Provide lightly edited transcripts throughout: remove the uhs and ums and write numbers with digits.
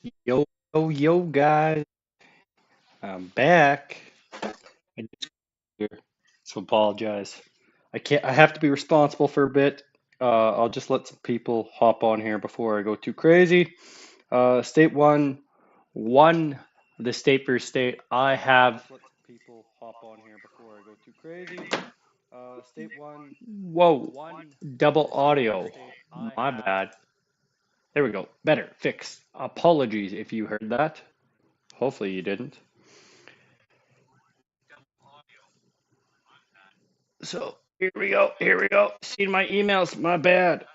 Yo, yo, yo, guys. I'm back. I just here, so apologize. I can't. I have to be responsible for a bit. I'll just let some people hop on here before I go too crazy. State one, the state for state. I have. Let some people hop on here before I go too crazy. State one. Whoa, double audio. My bad. There we go. Better. Fixed. Apologies if you heard that. Hopefully you didn't. So here we go. Here we go. Seen my emails. My bad.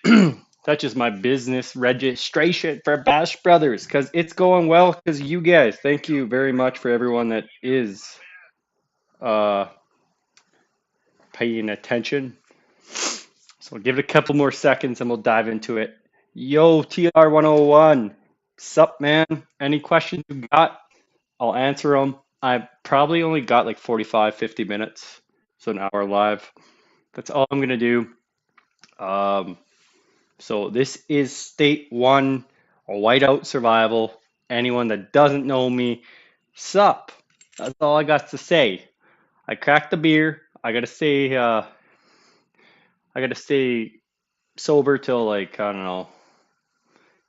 That's just my business registration for Bash Brothers because it's going well because you guys. Thank you very much for everyone that is uh, paying attention. So give it a couple more seconds and we'll dive into it. Yo, TR101. Sup, man? Any questions you got? I'll answer them. I probably only got like 45, 50 minutes. So an hour live. That's all I'm going to do. Um, So this is state one, a whiteout survival. Anyone that doesn't know me, sup. That's all I got to say. I cracked the beer. I gotta stay sober till like, I don't know,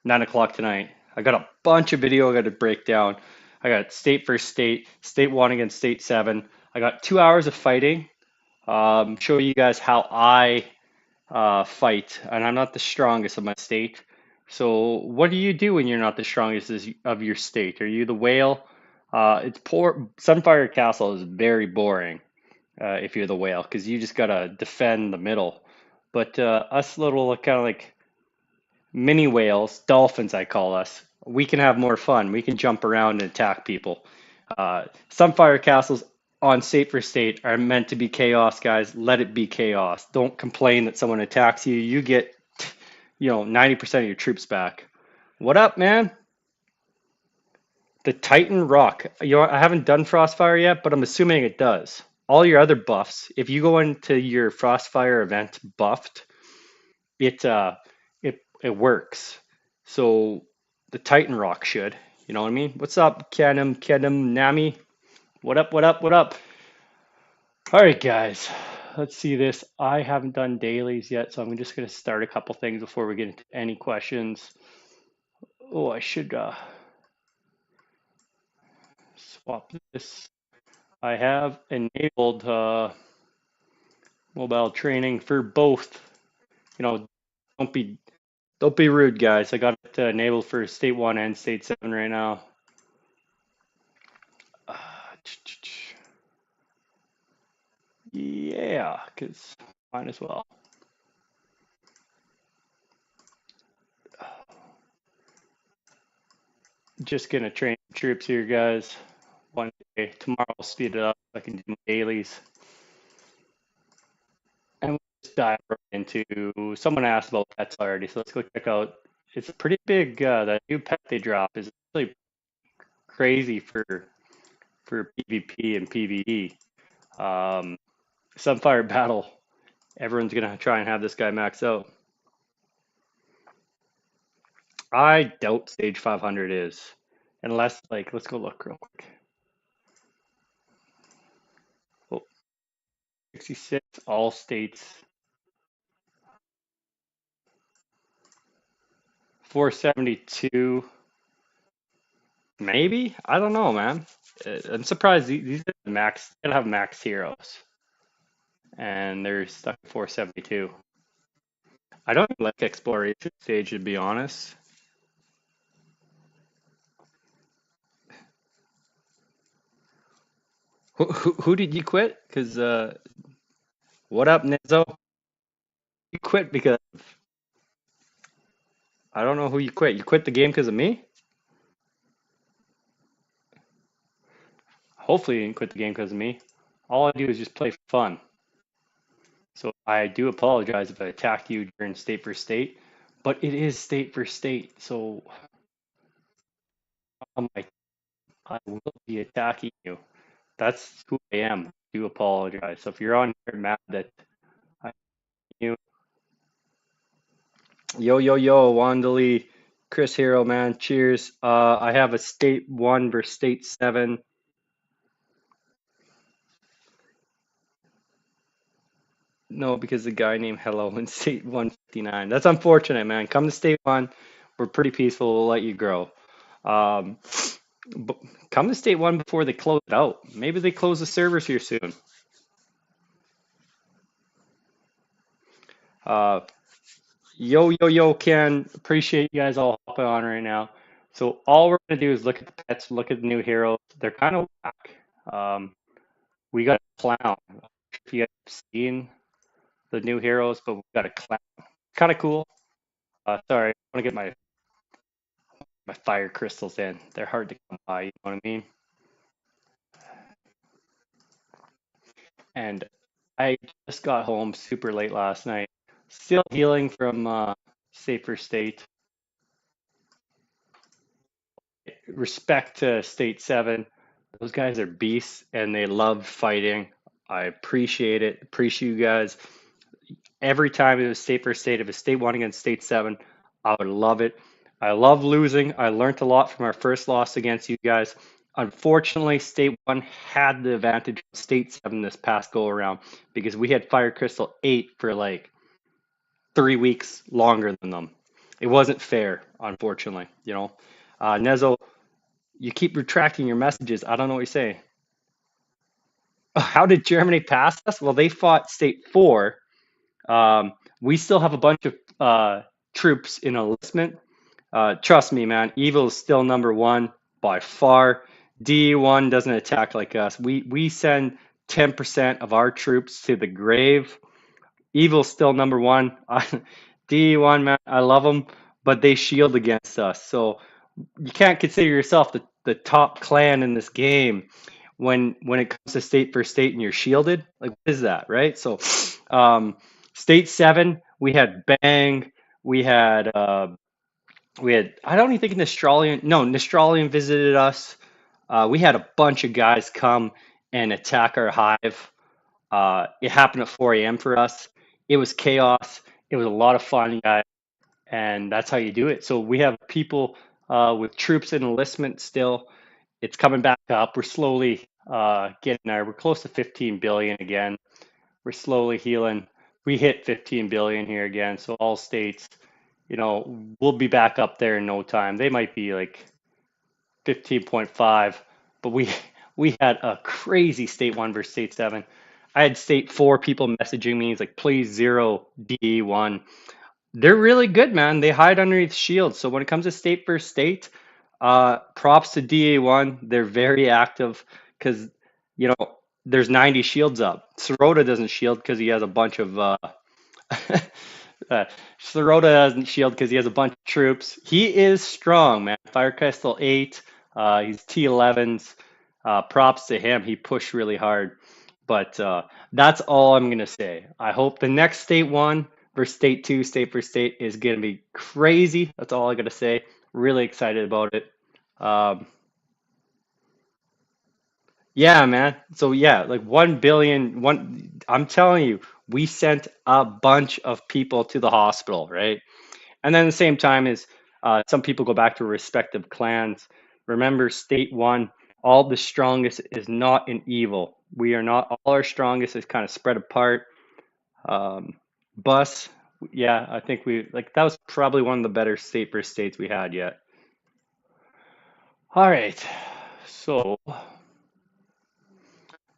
9 o'clock tonight. I got a bunch of video I gotta break down. I got state versus state, state one against state seven. I got 2 hours of fighting. Show you guys how I fight, and I'm not the strongest of my state. So, what do you do when you're not the strongest of your state? Are you the whale? It's poor. Sunfire Castle is very boring if you're the whale because you just gotta defend the middle. But us little kind of like mini whales, dolphins, I call us, we can have more fun. We can jump around and attack people. Sunfire Castles on State for State are meant to be chaos, guys. Let it be chaos. Don't complain that someone attacks you. You get, 90% of your troops back. What up, man? The Titan Rock. I haven't done Frostfire yet, but I'm assuming it does. All your other buffs, if you go into your Frostfire event buffed, it works. So the Titan Rock should. You know what I mean? What's up, Kenim, Nami? What up, what up, what up? All right, guys. Let's see this. I haven't done dailies yet, so I'm just going to start a couple things before we get into any questions. Oh, I should swap this. I have enabled mobile training for both. You know, don't be don't be rude, guys. I got it enabled for State 1 and State 7 right now. Uh, yeah, because might as well. Just gonna train troops here, guys. One day. Tomorrow I'll speed it up. I can do my dailies. And we'll just dive right into. Someone asked about pets already, so let's go check out. It's pretty big. That new pet they drop is really crazy for PvP and PvE. Um, Sunfire Battle. Everyone's gonna try and have this guy max out. I doubt stage 500 is, unless like let's go look real quick. Oh, 66 all states, 472 maybe. I don't know, man. I'm surprised these are max. They have max heroes, and they're stuck at 472. I don't like exploration stage to be honest. Who did you quit? Because what up, Nizzo? You quit because I don't know who you quit. You quit the game because of me? Hopefully you didn't quit the game because of me. All I do is just play for fun. So I do apologize if I attacked you during state for state, but it is state for state. So like, I will be attacking you. That's who I am. I do apologize. So if you're on here mad that I you yo yo yo Wandely, Chris Hero, man. Cheers. I have a state one versus state seven. No, because the guy named Hello in state 159. That's unfortunate, man. Come to state one. We're pretty peaceful. We'll let you grow. Um, but come to state one before they close it out. Maybe they close the servers here soon. Uh, yo, Ken. Appreciate you guys all hopping on right now. So all we're gonna do is look at the pets, look at the new heroes. They're kind of whack. We got a clown. If you guys have seen the new heroes, but we got a clown. Kind of cool. Sorry, I want to get my fire crystals in. They're hard to come by, you know what I mean? And I just got home super late last night. Still healing from safer state. Respect to State 7. Those guys are beasts and they love fighting. I appreciate it. Appreciate you guys. Every time it was state for state, if it's state one against state seven, I would love it. I love losing. I learned a lot from our first loss against you guys. Unfortunately, state one had the advantage of state seven this past go around because we had Fire Crystal 8 for like 3 weeks longer than them. It wasn't fair, unfortunately. Nezo, you keep retracting your messages. I don't know what you're saying. How did Germany pass us? Well, they fought state four. We still have a bunch of troops in enlistment. Trust me, man. Evil is still number one by far. D1 doesn't attack like us. We send 10% of our troops to the grave. Evil's still number one. D1, man, I love them, but they shield against us. So you can't consider yourself the top clan in this game when it comes to state for state and you're shielded. Like, what is that, right? So, um, state seven, we had Bang, we had I don't even think Nestralian visited us. We had a bunch of guys come and attack our hive. It happened at 4 a.m. for us. It was chaos. It was a lot of fun, guys, and that's how you do it. So we have people with troops in enlistment still. It's coming back up. We're slowly getting there. We're close to 15 billion again. We're slowly healing. We hit 15 billion here again. So all states, we'll be back up there in no time. They might be like 15.5, but we had a crazy state one versus state seven. I had state four people messaging me. It's like, please zero DE1. They're really good, man. They hide underneath shields. So when it comes to state versus state, props to DA1. They're very active because, you know, there's 90 shields up. Sirota doesn't shield because he has a bunch of Sirota doesn't shield because he has a bunch of troops. He is strong, man. Fire Crystal 8. He's T11s. Props to him. He pushed really hard. But that's all I'm gonna say. I hope the next state one versus state two, state for state, is gonna be crazy. That's all I gotta say. Really excited about it. Um, yeah, man. So yeah, like 1 billion. I'm telling you, we sent a bunch of people to the hospital, right? And then at the same time is some people go back to respective clans. Remember, state one, all the strongest is not in evil. We are not all our strongest is kind of spread apart. Um, Bus, yeah, I think we like that was probably one of the better state versus states we had yet. All right, so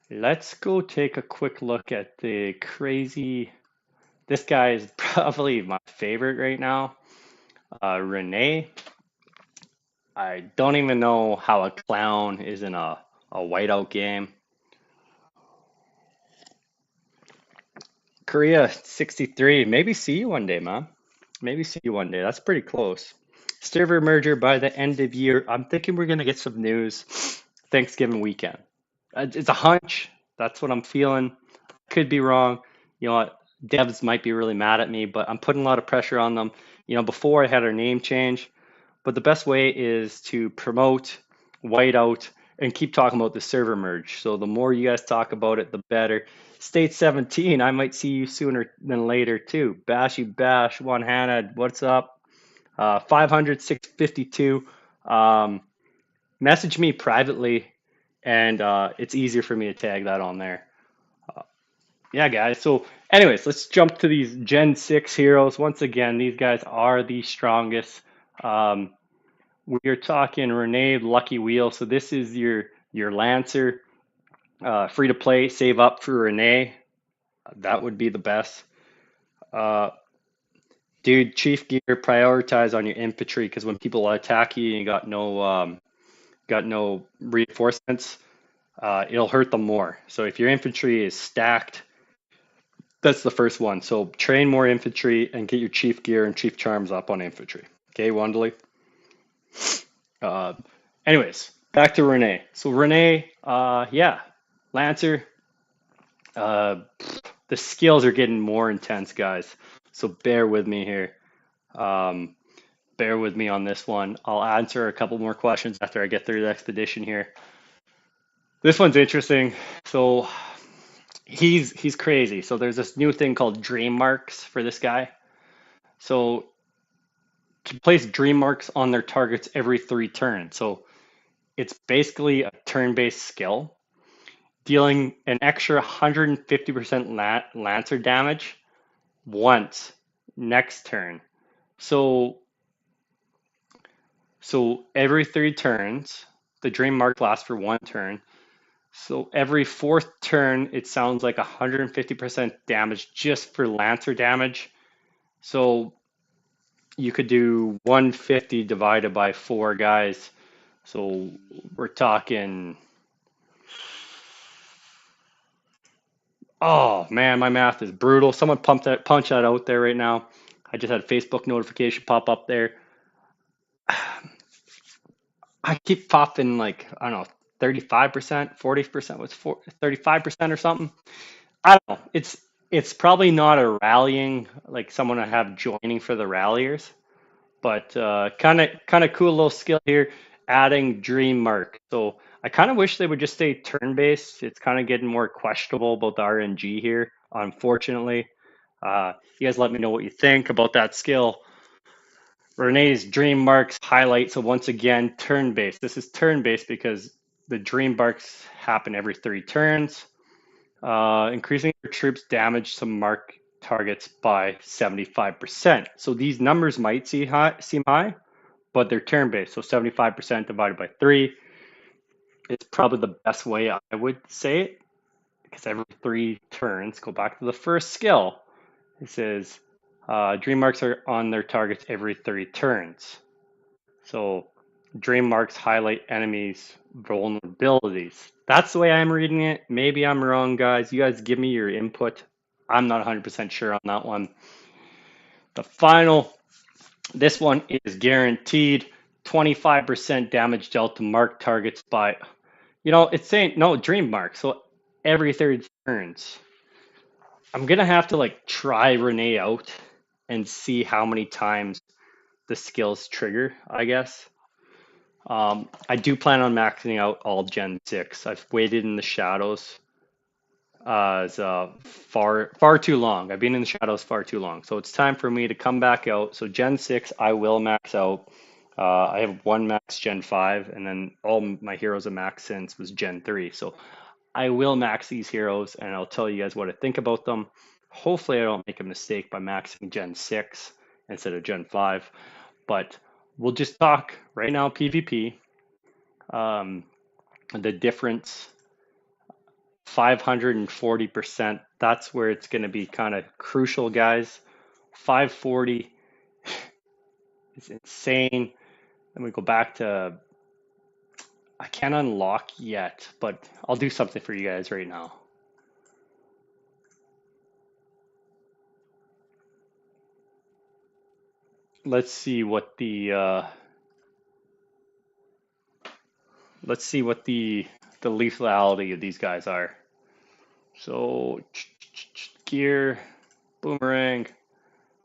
let's go take a quick look at the crazy. This guy is probably my favorite right now. Renee. I don't even know how a clown is in a whiteout game. Korea 63. Maybe see you one day, man. Maybe see you one day. That's pretty close. Server merger by the end of year. I'm thinking we're gonna get some news Thanksgiving weekend. It's a hunch. That's what I'm feeling. Could be wrong. You know what? Devs might be really mad at me, but I'm putting a lot of pressure on them. Before I had our name change, but the best way is to promote whiteout and keep talking about the server merge. So the more you guys talk about it, the better. State 17, I might see you sooner than later too. Bashy Bash, one handed, what's up? 500, 652. Message me privately, and it's easier for me to tag that on there. Yeah, guys. So, anyways, let's jump to these Gen 6 heroes. Once again, these guys are the strongest. Um, we're talking Renee Lucky Wheel. So this is your Lancer, free to play. Save up for Renee. That would be the best. Uh, dude, Chief Gear, prioritize on your infantry because when people attack you and you got no reinforcements, it'll hurt them more. So if your infantry is stacked, that's the first one. So train more infantry and get your chief gear and chief charms up on infantry. Okay, Wandley. Uh, anyways, back to Renee. So Renee, yeah, Lancer. Uh, the skills are getting more intense, guys. So bear with me here. Um, bear with me on this one. I'll answer a couple more questions after I get through the expedition here. This one's interesting. So he's crazy. So there's this new thing called dream marks for this guy. So to place dream marks on their targets every 3 turns. So it's basically a turn-based skill, dealing an extra 150% Lancer damage once next turn. So every 3 turns, the dream mark lasts for 1 turn. So every 4th turn, it sounds like 150% damage just for Lancer damage. So you could do 150 divided by 4 guys. So we're talking, oh man, my math is brutal. Someone punch that out there right now. I just had a Facebook notification pop up there. I keep popping like, I don't know, 35%, 40%, what's 35% or something. I don't know. It's probably not a rallying, like someone I have joining for the ralliers. But kind of cool little skill here, adding dream mark. So I kind of wish they would just stay turn based. It's kind of getting more questionable about the RNG here, unfortunately. You guys let me know what you think about that skill. Renee's dream marks highlight. So once again, turn based. This is turn based because the dream marks happen every 3 turns. Increasing your troops damage some mark targets by 75%. So these numbers might seem high, but they're turn-based. So 75% divided by 3 is probably the best way I would say it, because every 3 turns, go back to the first skill. It says dream marks are on their targets every 3 turns. So dream marks highlight enemies' vulnerabilities. That's the way I'm reading it. Maybe I'm wrong, guys. You guys give me your input. I'm not 100% sure on that one. The final, this one is guaranteed 25% damage dealt to mark targets by, it's saying no dream mark. So every 3 turns. I'm gonna have to like try Renee out and see how many times the skills trigger, I guess. I do plan on maxing out all Gen 6. I've waited in the shadows it's far too long. I've been in the shadows far too long. So it's time for me to come back out. So Gen 6, I will max out. I have one max Gen 5, and then all my heroes have maxed since was Gen 3. So I will max these heroes, and I'll tell you guys what I think about them. Hopefully, I don't make a mistake by maxing Gen 6 instead of Gen 5. But we'll just talk right now PvP. The difference 540%. That's where it's going to be kind of crucial, guys. 540 is insane. Then we go back to, I can't unlock yet, but I'll do something for you guys right now. Let's see what the lethality of these guys are. So gear, boomerang,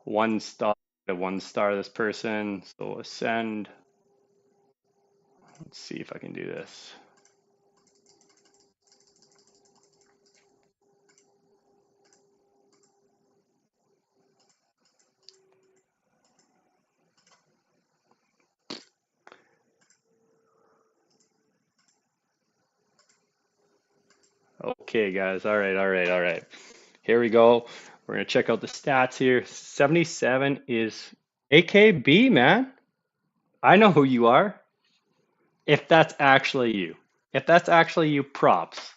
1 star, 1 star this person. So ascend. Let's see if I can do this. Okay, guys. All right, all right, all right. Here we go. We're gonna check out the stats here. 77 is AKB, man. I know who you are. If that's actually you. If that's actually you, props.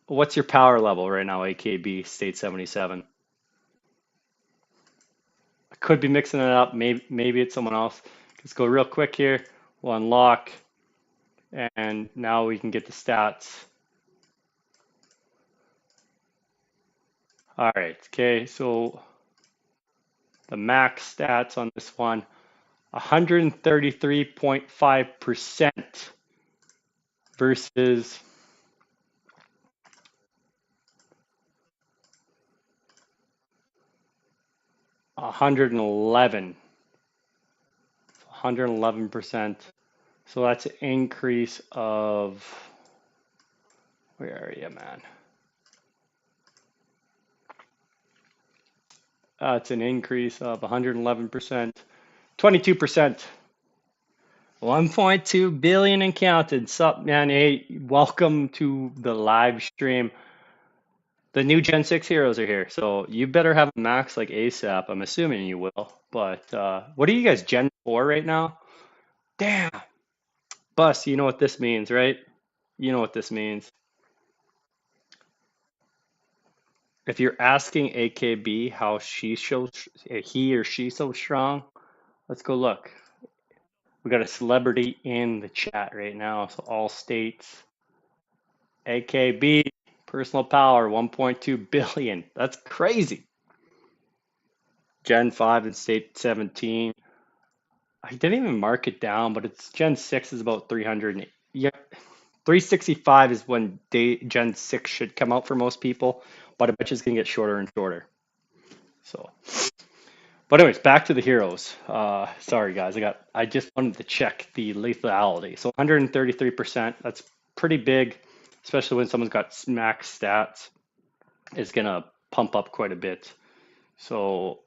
What's your power level right now, AKB State 77? I could be mixing it up. Maybe it's someone else. Let's go real quick here. We'll unlock, and now we can get the stats. All right. Okay. So the max stats on this one, 133.5% versus 111. 111%. So that's an increase of, where are you, man? It's an increase of 111%, 22%, 1.2 billion and counted. Sup, man? Hey, welcome to the live stream. The new Gen 6 heroes are here, so you better have a max like ASAP. I'm assuming you will. But what are you guys, Gen 4 right now? Damn. Bus, you know what this means, right? You know what this means. If you're asking AKB how he or she so strong, let's go look. We got a celebrity in the chat right now, so all states. AKB, personal power, 1.2 billion. That's crazy. Gen 5 and state 17. I didn't even mark it down, but it's Gen 6 is about 300. Yeah, 365 is when Gen 6 should come out for most people, but I bet you it's gonna get shorter and shorter. So, but anyways, back to the heroes. Sorry guys, I just wanted to check the lethality. So 133%, that's pretty big, especially when someone's got max stats. It's gonna pump up quite a bit. So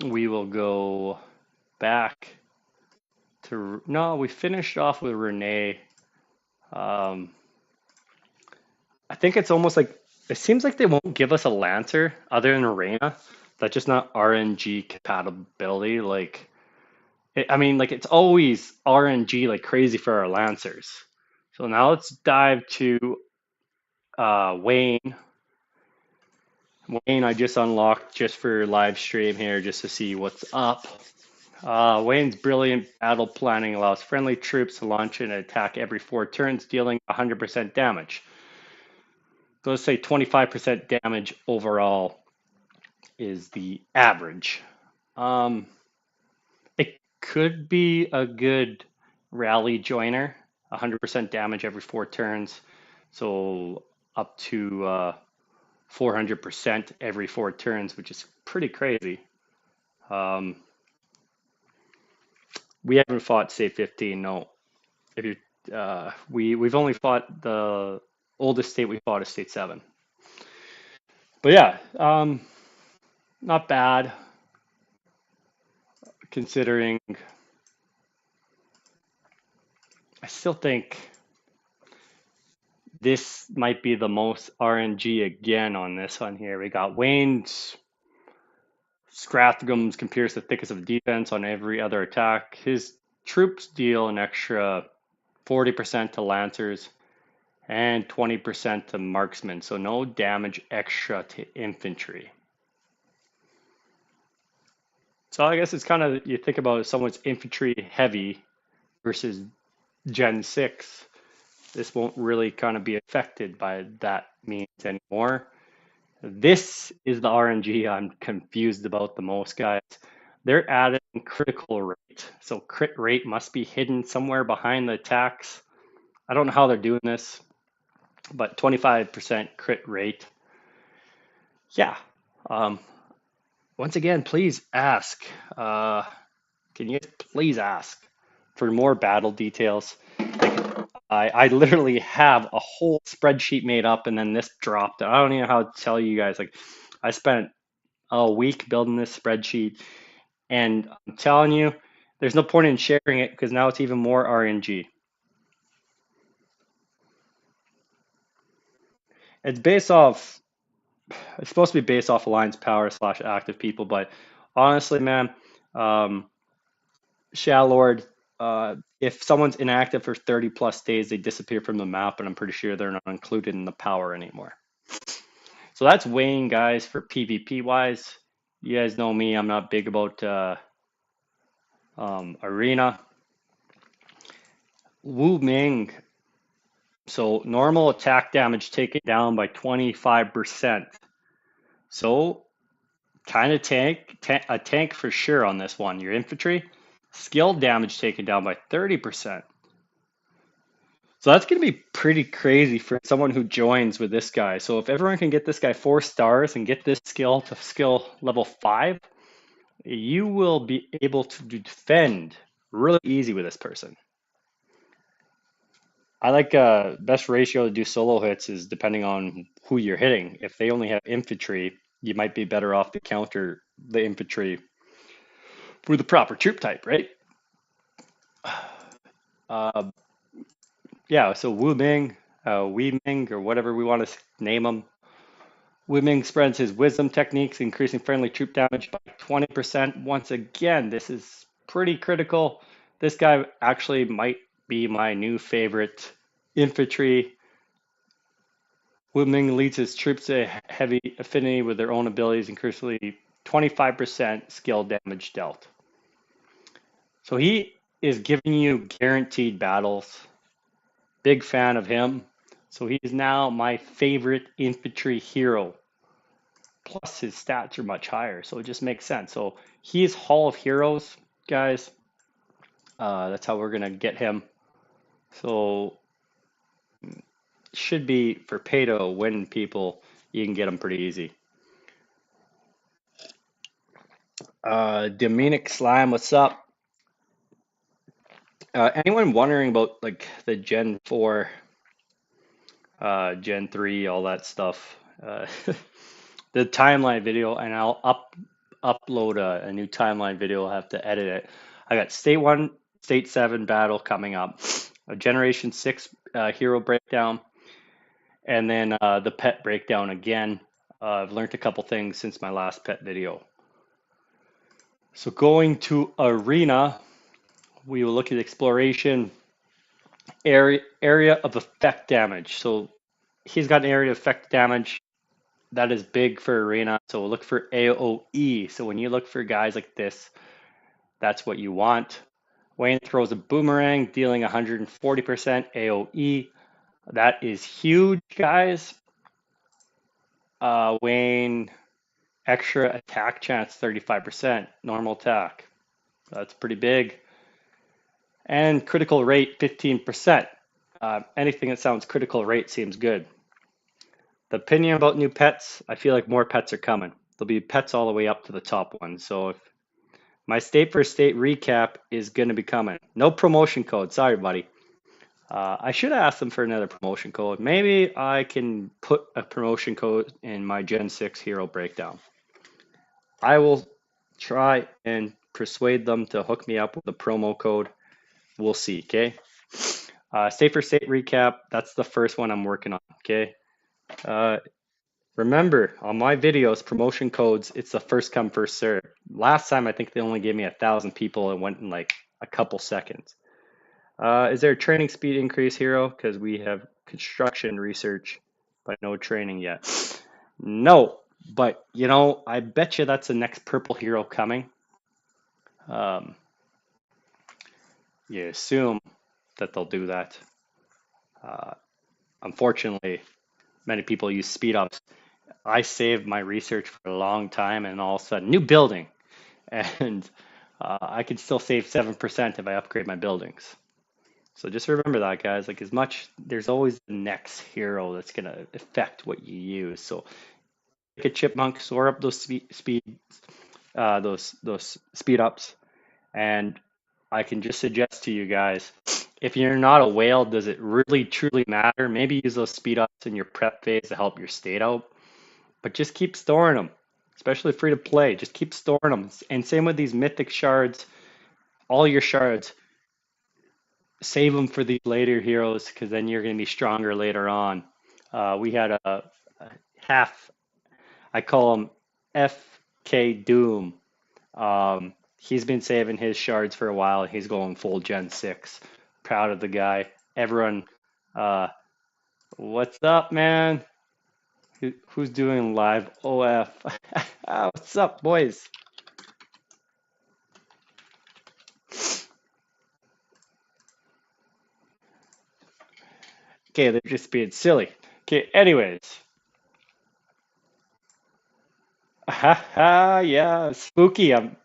we will go back to, no, we finished off with Renee. I think it's almost like, it seems like they won't give us a Lancer other than Arena. That's just not RNG compatibility. Like, I mean, like it's always RNG like crazy for our Lancers. So now let's dive to Wayne. Wayne, I just unlocked just for live stream here, just to see what's up. Wayne's brilliant battle planning allows friendly troops to launch an attack every 4 turns, dealing 100% damage. So let's say 25% damage overall is the average. It could be a good rally joiner, 100% damage every 4 turns, so up to 400% every 4 turns, which is pretty crazy. We haven't fought state 15, no. If you we've only fought the oldest state we fought is state 7. But yeah, not bad considering. I still think this might be the most RNG again on this one here. We got Wayne's Scrathgums compares the thickest of defense on every other attack. His troops deal an extra 40% to Lancers and 20% to marksmen, so no damage extra to infantry. So I guess it's kind of, you think about if someone's infantry heavy versus Gen 6, this won't really kind of be affected by that means anymore. This is the RNG I'm confused about the most, guys. They're adding critical rate. So crit rate must be hidden somewhere behind the attacks. I don't know how they're doing this, but 25% crit rate. Yeah. Once again, please ask. Can you please ask for more battle details? Like, I literally have a whole spreadsheet made up and then this dropped. I don't even know how to tell you guys. Like, I spent a week building this spreadsheet, and I'm telling you, there's no point in sharing it because now it's even more RNG. It's based off. It's supposed to be based off Alliance Power slash active people, but honestly, man, um, Shadow Lord, if someone's inactive for 30 plus days, they disappear from the map, and I'm pretty sure they're not included in the power anymore. So that's weighing, guys, for PvP wise. You guys know me, I'm not big about arena. Wu Ming, so normal attack damage taken down by 25%. So kind of a tank for sure on this one. Your infantry, skill damage taken down by 30%. So that's going to be pretty crazy for someone who joins with this guy. So if everyone can get this guy 4 stars and get this skill to skill level 5, you will be able to defend really easy with this person. I like best ratio to do solo hits is depending on who you're hitting. If they only have infantry, you might be better off to counter the infantry with the proper troop type, right? Uh, yeah, so Wu Ming, Wei Ming, or whatever we want to name him. Wu Ming spreads his wisdom techniques, increasing friendly troop damage by 20%. Once again, this is pretty critical. This guy actually might be my new favorite infantry. Wu Ming leads his troops to heavy affinity with their own abilities, increasingly 25% skill damage dealt. So he is giving you guaranteed battles. Big fan of him. So he's now my favorite infantry hero. Plus his stats are much higher, so it just makes sense. So he's Hall of Heroes, guys. That's how we're gonna get him. So should be for pay to win people. You can get him pretty easy. Dominic Slime, what's up? Anyone wondering about like the Gen 4, Gen 3, all that stuff? The timeline video, and I'll upload a new timeline video. I'll have to edit it. I got State 1, State 7 battle coming up, a Generation 6 hero breakdown, and then the pet breakdown again. I've learned a couple things since my last pet video. So going to Arena, we will look at exploration, area of effect damage. So he's got an area of effect damage that is big for Arena. So we'll look for AOE. So when you look for guys like this, that's what you want. Wayne throws a boomerang, dealing 140% AOE. That is huge, guys. Wayne, extra attack chance, 35%. Normal attack. That's pretty big. And critical rate, 15%. Anything that sounds critical rate seems good. The opinion about new pets, I feel like more pets are coming. There'll be pets all the way up to the top one. So if my state for state recap is going to be coming. No promotion code. Sorry, buddy. I should ask them for another promotion code. Maybe I can put a promotion code in my Gen 6 hero breakdown. I will try and persuade them to hook me up with a promo code. We'll see, okay? State for state recap. That's the first one I'm working on, okay? Remember, on my videos, promotion codes, it's the first come, first serve. Last time, I think they only gave me 1,000 people and went in like a couple seconds. Is there a training speed increase, hero? Because we have construction research, but no training yet. No, but you know, I bet you that's the next purple hero coming. Um, you assume that they'll do that. Uh, Unfortunately, many people use speed ups. I saved my research for a long time, and all of a sudden, new building, and I can still save 7% if I upgrade my buildings. So just remember that, guys. Like as much, there's always the next hero that's gonna affect what you use. So take a chipmunk, soar up those those speed ups, and I can just suggest to you guys, if you're not a whale, does it really truly matter? Maybe use those speed ups in your prep phase to help your state out, but just keep storing them, especially free to play. Just keep storing them, and same with these mythic shards. All your shards, save them for these later heroes because then you're going to be stronger later on. We had a half. I call him FK Doom. He's been saving his shards for a while. He's going full Gen 6. Proud of the guy. Everyone, uh, what's up, man? Who's doing live OF? What's up, boys? Okay, they're just being silly. Okay, anyways. Haha, yeah, spooky. I'm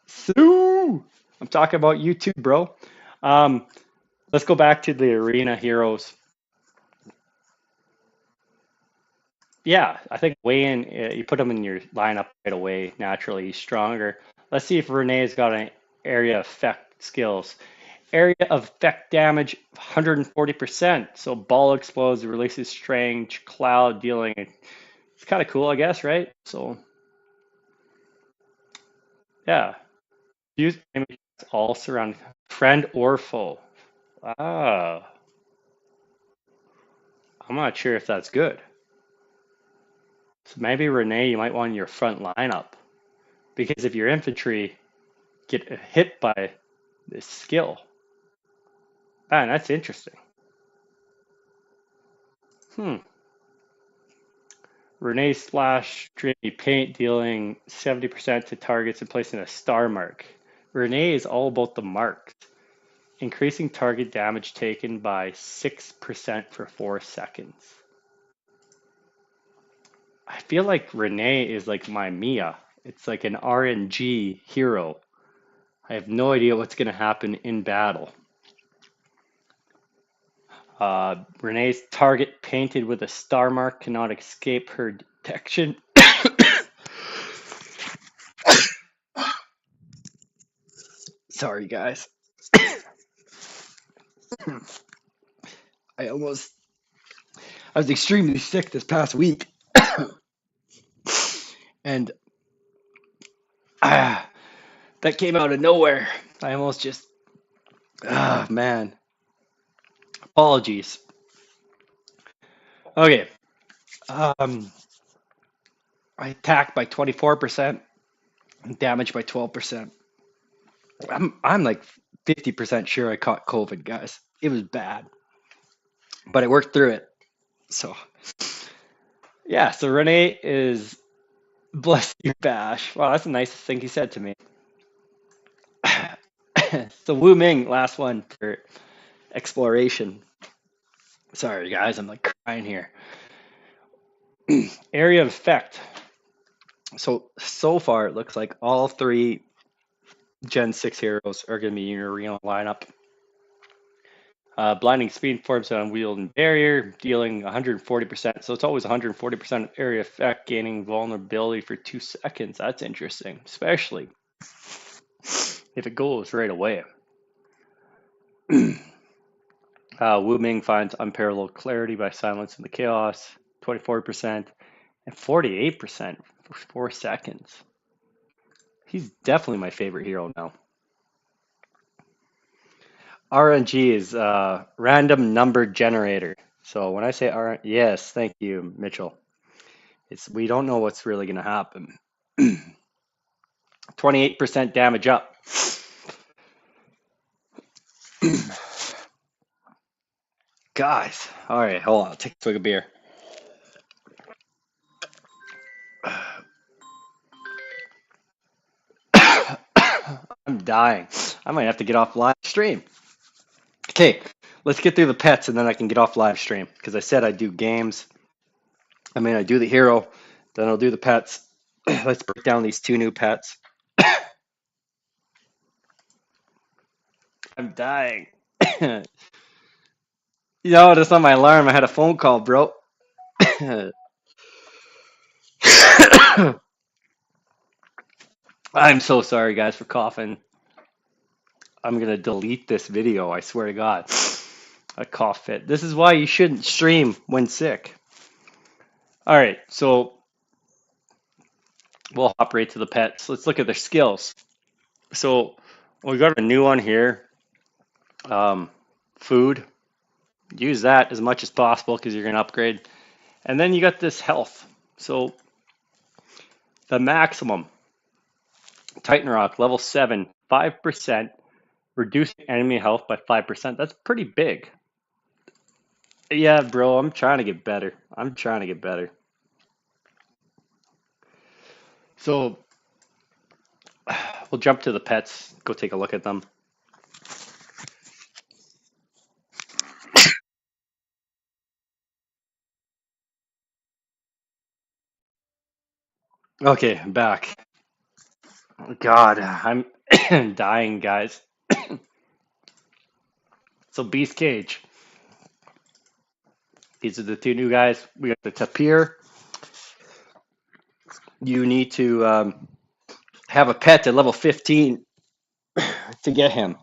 talking about you too, bro. Um, let's go back to the arena heroes. Yeah, I think weighing, you put him in your lineup right away, naturally, he's stronger. Let's see if Renee's got an area effect skills. Area of effect damage 140%. So ball explodes, releases strange cloud dealing. It's kind of cool, I guess, right? So yeah, use enemies all surround friend or foe. Ah, I'm not sure if that's good. So maybe Renee, you might want in your front lineup because if your infantry get hit by this skill, man, that's interesting. Hmm. Renee's splash dreamy paint dealing 70% to targets and placing a star mark. Renee is all about the marks, increasing target damage taken by 6% for 4 seconds. I feel like Renee is like my Mia. It's like an RNG hero. I have no idea what's going to happen in battle. Renee's target painted with a star mark cannot escape her detection. Sorry, guys. I almost, I was extremely sick this past week. And ah, that came out of nowhere. I almost just, man. Apologies. Okay. Um, I attacked by 24% and damaged by 12%. I'm like 50% sure I caught COVID, guys. It was bad, but I worked through it. So yeah, so Renee is bless you, Bash. Wow, that's the nicest thing he said to me. So Wu Ming, last one for exploration. Sorry, guys, I'm like crying here. Area of effect. So far, it looks like all three Gen 6 heroes are going to be in your arena lineup. Blinding speed forms an unwieldy barrier, dealing 140%. So it's always 140% area effect, gaining vulnerability for 2 seconds. That's interesting, especially if it goes right away. Wu Ming finds unparalleled clarity by silencing the chaos, 24%, and 48% for 4 seconds. He's definitely my favorite hero now. RNG is random number generator. So when I say yes, thank you, Mitchell. We don't know what's really going to happen. 28% damage up. Guys, all right, hold on. I'll take a swig of beer. I'm dying. I might have to get off live stream. Okay, let's get through the pets and then I can get off live stream because I said I'd do games. I do the hero, then I'll do the pets. Let's break down these 2 new pets. I'm dying. That's not my alarm. I had a phone call, bro. I'm so sorry, guys, for coughing. I'm gonna delete this video. I swear to God. A cough fit. This is why you shouldn't stream when sick. All right, so we'll hop right to the pets. Let's look at their skills. So we got a new one here. Food. Use that as much as possible because you're gonna upgrade. And then you got this health. So the maximum Titan Rock level 7, 5%, reducing enemy health by 5%. That's pretty big. Yeah, bro, I'm trying to get better. I'm trying to get better. So we'll jump to the pets, go take a look at them. Okay, I'm back. God, I'm dying, guys. So Beast Cage. These are the two new guys. We got the tapir. You need to have a pet at level 15 to get him.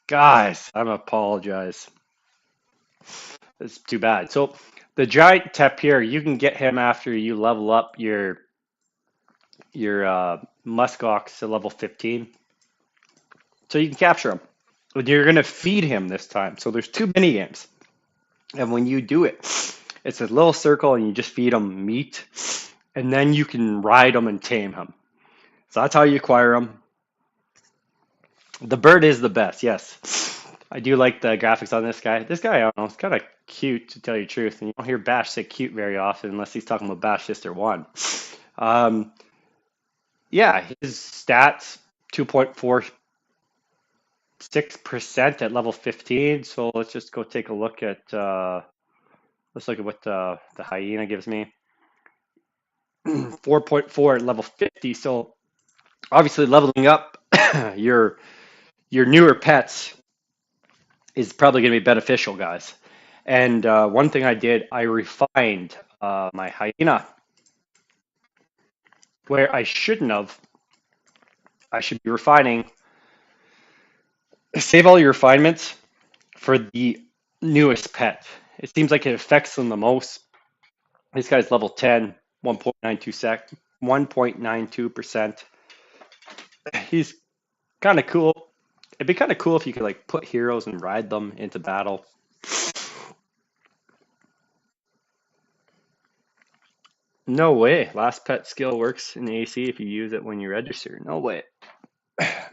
Guys, I'm apologize. It's too bad. So the giant tapir, you can get him after you level up your muskox to level 15. So you can capture him. But you're gonna feed him this time. So there's two mini games. And when you do it, it's a little circle and you just feed him meat. And then you can ride him and tame him. So that's how you acquire him. The bird is the best, yes. I do like the graphics on this guy. This guy, I don't know, it's kind of cute to tell you the truth. And you don't hear Bash say cute very often unless he's talking about Bash Sister 1. Um, yeah, his stats 2.46% at level 15. So let's just go take a look at let's look at what the hyena gives me. 4.4 at level 50. So obviously leveling up your your newer pets is probably going to be beneficial, guys. And one thing I did, I refined my hyena where I shouldn't have. I should be refining. Save all your refinements for the newest pet. It seems like it affects them the most. This guy's level 10, 1.92%. He's kind of cool. It'd be kind of cool if you could like put heroes and ride them into battle. No way. Last pet skill works in AC if you use it when you register. No way. I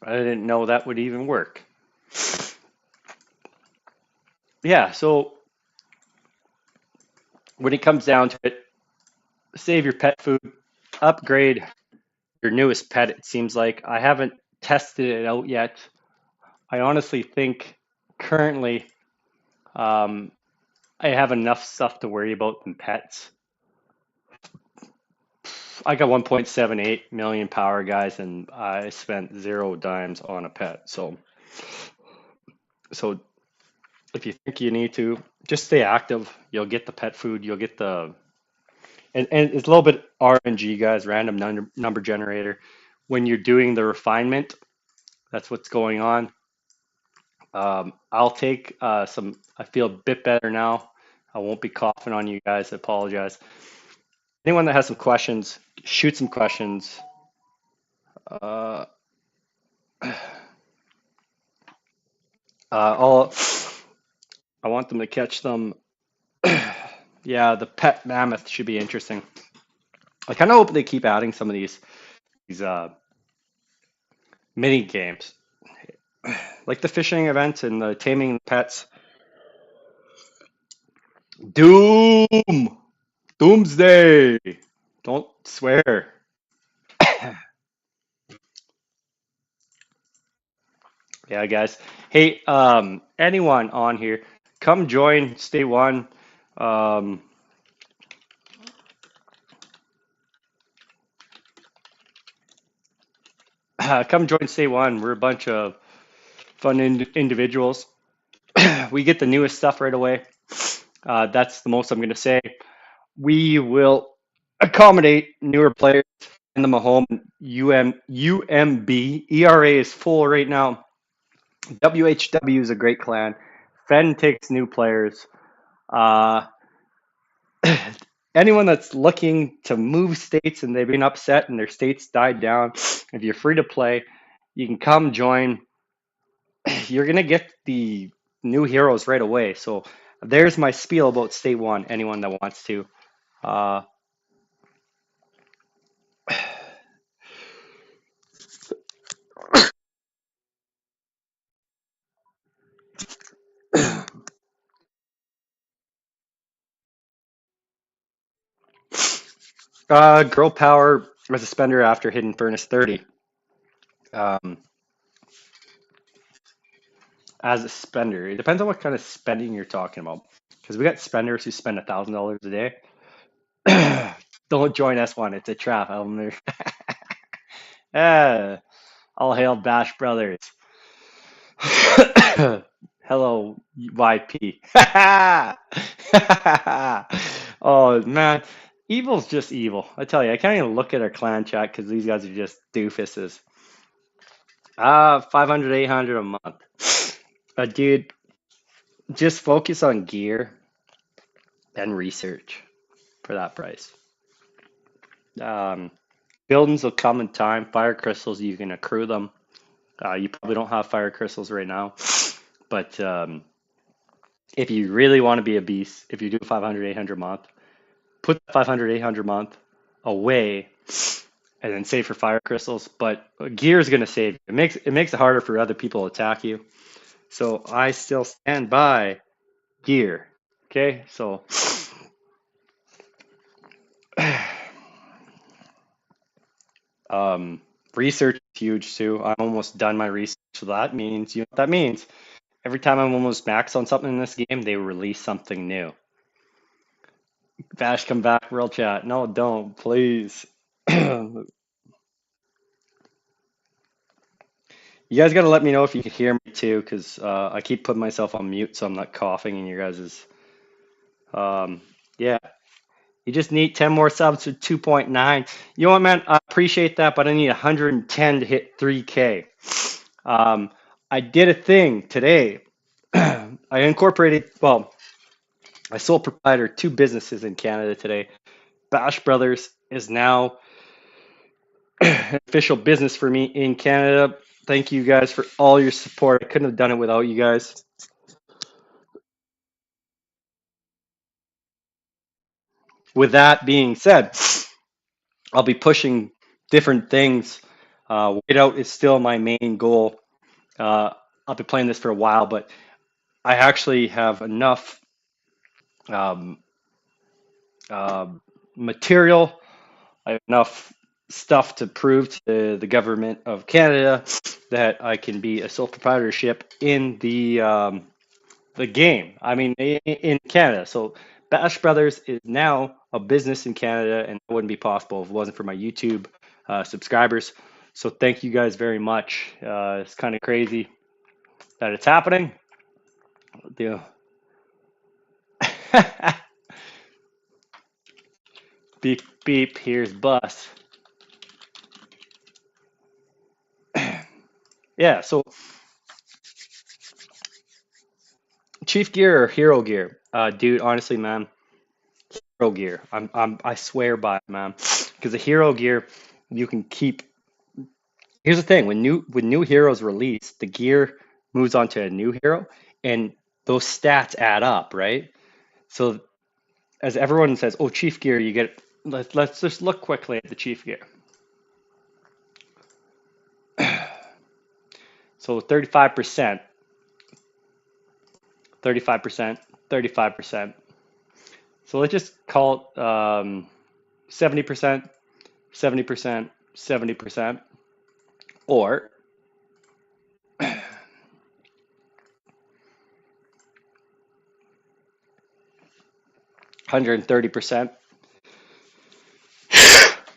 didn't know that would even work. Yeah, so when it comes down to it, save your pet food, upgrade your newest pet, it seems like. I haven't tested it out yet. I honestly think currently um, I have enough stuff to worry about than pets. I got 1.78 million power, guys, and I spent 0 dimes on a pet. So if you think you need to, just stay active. You'll get the pet food. You'll get the and it's a little bit RNG, guys, random number generator. When you're doing the refinement, that's what's going on. I'll take some. I feel a bit better now. I won't be coughing on you guys. I apologize. Anyone that has some questions, shoot some questions. Uh, I'll, I want them to catch them. Yeah, the pet mammoth should be interesting. I kind of hope they keep adding some of these mini games, like the fishing event and the taming pets. Doom, Doomsday. Don't swear. Yeah, guys. Hey, anyone on here, come join Stay One. Um, come join Stay One. We're a bunch of fun individuals. We get the newest stuff right away. That's the most I'm going to say. We will accommodate newer players in the home. UMB ERA is full right now. WHW is a great clan. Fen takes new players. Uh, anyone that's looking to move states and they've been upset and their states died down, if you're free to play, you can come join. You're gonna get the new heroes right away. So There's my spiel about state one. Anyone that wants to. Uh, Girl power as a spender after Hidden Furnace 30. Um, as a spender, it depends on what kind of spending you're talking about. Because we got spenders who spend $1,000 a day. Don't join S1. It's a trap. Ah, all hail Bash Brothers. Hello, YP. Oh man, evil's just evil. I tell you, I can't even look at our clan chat because these guys are just doofuses. 500, 800 a month. Dude, just focus on gear and research for that price. Um, Buildings will come in time. Fire crystals, you can accrue them. You probably don't have fire crystals right now, but if you really want to be a beast, if you do 500, 800 a month, put 500, 800 a month away and then save for fire crystals. But gear is going to save you. It makes it harder for other people to attack you. So I still stand by gear. Okay, so um, research is huge too. I'm almost done my research. So that means, you know what that means? Every time I'm almost max on something in this game, they release something new. Vash, come back, real chat. No, don't, please. You guys got to let me know if you can hear me too, because I keep putting myself on mute so I'm not coughing in your guys's. Yeah, you just need 10 more subs to 2.9. You know what, man? I appreciate that, but I need 110 to hit 3K. Um, I did a thing today. I incorporated, well, I sole proprietor two businesses in Canada today. Bash Brothers is now an official business for me in Canada. Thank you guys for all your support. I couldn't have done it without you guys. With that being said, I'll be pushing different things. Whiteout is still my main goal. Uh, I'll be playing this for a while, but I actually have enough um, uh, material. I have enough stuff to prove to the government of Canada that I can be a sole proprietorship in the game. I mean, in Canada. So Bash Brothers is now a business in Canada, and it wouldn't be possible if it wasn't for my YouTube subscribers. So thank you guys very much. It's kind of crazy that it's happening. Yeah. Beep beep. Here's bus. Yeah. So Chief Gear or Hero Gear, dude. Honestly, man, Hero Gear. I swear by it, man. Because the Hero Gear, you can keep. Here's the thing: when new heroes release, the gear moves on to a new hero, and those stats add up, right? So as everyone says, "Oh, Chief Gear, you get." Let's just look quickly at the Chief Gear. So 35%, 35%, 35%. So let's just call it 70%, 70%, 70%, or 130%.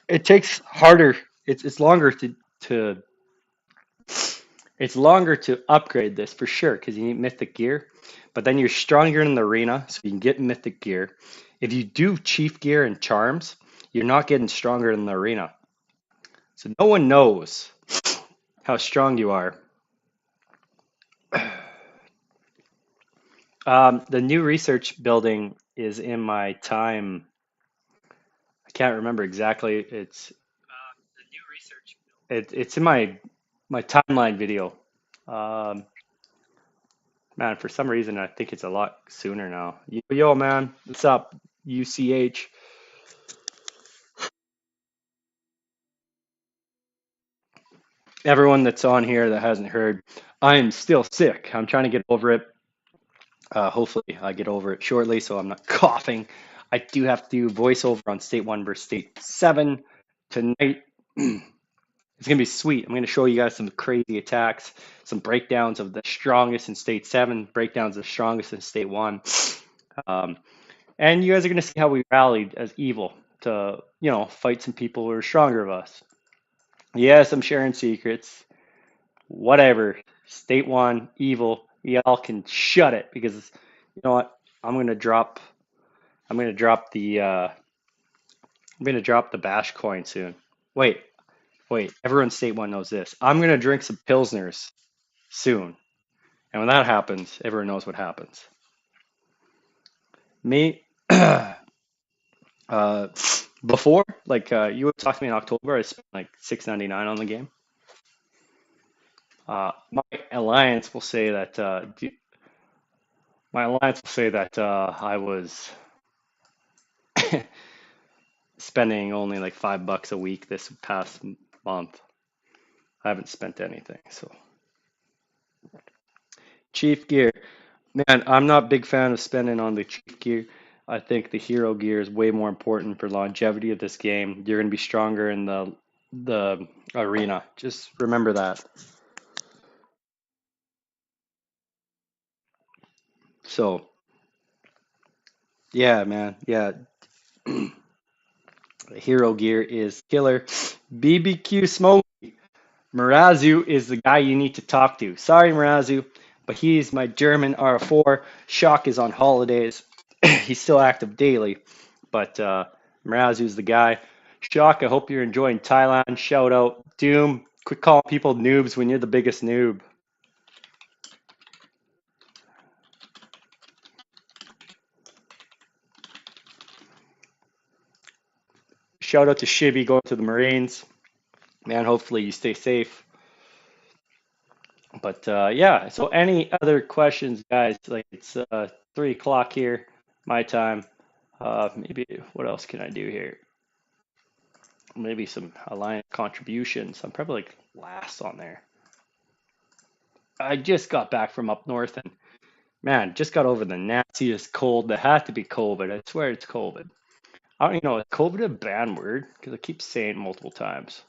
It takes harder. It's longer to it's longer to upgrade this for sure because you need mythic gear. But then you're stronger in the arena, so you can get mythic gear. If you do chief gear and charms, you're not getting stronger in the arena. So no one knows how strong you are. The new research building is in my time. I can't remember exactly. It's in my timeline video. Um, Man, for some reason, I think it's a lot sooner now. Yo, man, what's up? UCH. Everyone that's on here that hasn't heard, I'm still sick. I'm trying to get over it. Hopefully, I get over it shortly so I'm not coughing. I do have to do voiceover on State 1 versus State 7 tonight. It's going to be sweet. I'm going to show you guys some crazy attacks, some breakdowns of the strongest in State 7, breakdowns of the strongest in State 1. Um, and you guys are going to see how we rallied as evil to, fight some people who are stronger of us. Yes, I'm sharing secrets. Whatever. State 1, evil. Y'all can shut it because you know what? I'm going to drop I'm going to drop the bash coin soon. Wait, wait. Everyone State 1 knows this. I'm going to drink some pilsners soon. And when that happens, everyone knows what happens. Me, uh, before, you would talk to me in October, I spent like 6.99 on the game. My alliance will say that I was spending only like $5 a week this past month. I haven't spent anything. So Chief gear, man, I'm not a big fan of spending on the chief gear. I think the hero gear is way more important for longevity of this game. You're going to be stronger in the arena. Just remember that. So, yeah, man. Yeah, the hero gear is killer. BBQ smoke. Mirazu is the guy you need to talk to. Sorry, Mirazu, but he's my German R4. Shock is on holidays. He's still active daily, but Mirazu's the guy. Shock, I hope you're enjoying Thailand. Shout out. Doom, quit calling people noobs when you're the biggest noob. Shout out to Shibby going to the Marines. Man, hopefully you stay safe. But yeah, so any other questions, guys? Like it's 3 o'clock here, my time. Maybe what else can I do here? Maybe some alliance contributions. I'm probably like last on there. I just got back from up north and man, just got over the nastiest cold. That had to be COVID. I swear it's COVID. I don't even know, is COVID a banned word? Because I keep saying it multiple times.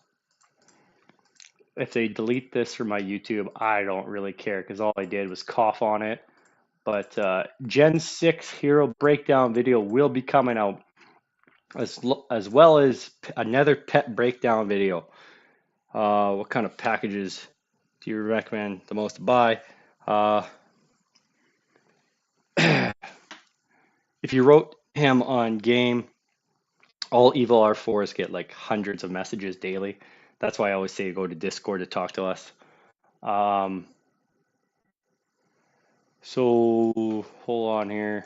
If they delete this from my YouTube, I don't really care because all I did was cough on it. But Gen 6 Hero Breakdown video will be coming out as well as another pet breakdown video. What kind of packages do you recommend the most to buy? Uh, if you wrote him on game, all evil R4s get like hundreds of messages daily. That's why I always say go to Discord to talk to us. Um, so hold on here.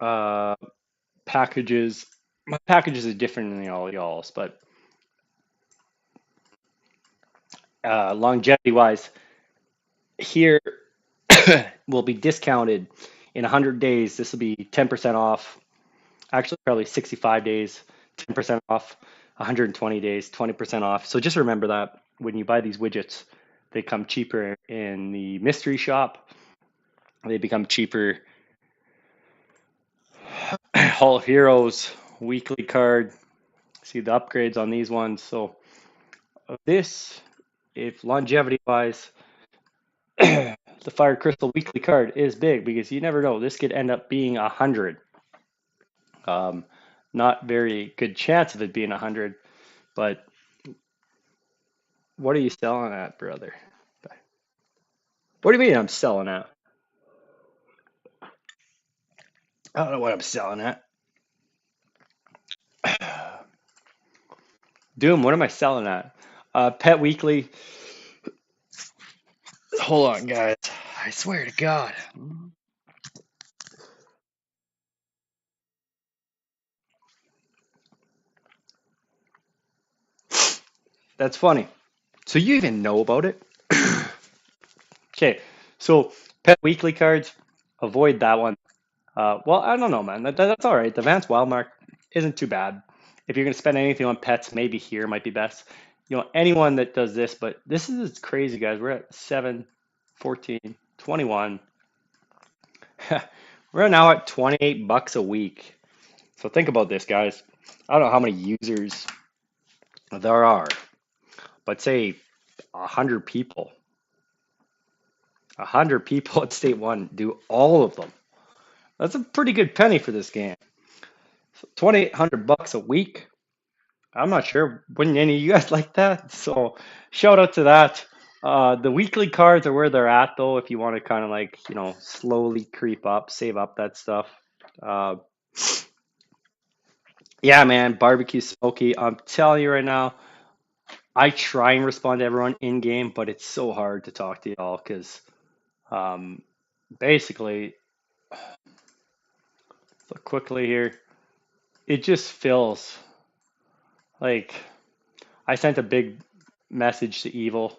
Uh, Packages. My packages are different than all y'all's, but longevity wise, here will be discounted in 100 days. This will be 10% off. Actually, probably 65 days, 10% off. 120 days, 20% off. So just remember that when you buy these widgets, they come cheaper in the mystery shop. They become cheaper. Hall of Heroes weekly card. See the upgrades on these ones. So this, if longevity wise, the Fire Crystal weekly card is big because you never know. This could end up being 100. Um, Not very good chance of it being 100, but what are you selling at, brother? What do you mean I'm selling at? I don't know what I'm selling at. Doom, what am I selling at? Pet Weekly. Hold on, guys. I swear to God. That's funny. So you even know about it? Okay, so pet weekly cards, avoid that one. Well, I don't know, man. That's all right. The Vance Wildmark isn't too bad. If you're gonna spend anything on pets, maybe here might be best. Anyone that does this, but this is crazy, guys. We're at 7, 14, 21. We're now at 28 bucks a week. So think about this, guys. I don't know how many users there are, but say 100 people. 100 people at State One do all of them. That's a pretty good penny for this game. So 2,800 bucks a week. I'm not sure. Wouldn't any of you guys like that? So shout out to that. The weekly cards are where they're at, though. If you want to kind of like slowly creep up, save up that stuff. Uh, yeah, man, barbecue smoky. I'm telling you right now. I try and respond to everyone in game, but it's so hard to talk to y'all because um, basically, so quickly here, it just feels like I sent a big message to Evil.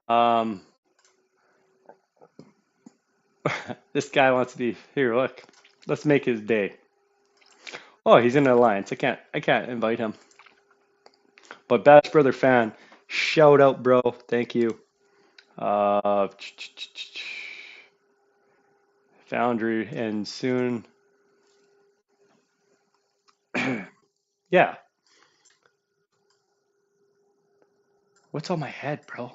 Um, this guy wants to be here. Look, let's make his day. Oh, he's in an alliance. I can't invite him. But Bash Brother fan, shout out, bro. Thank you. Uh, Foundry and soon. Yeah. What's on my head, bro?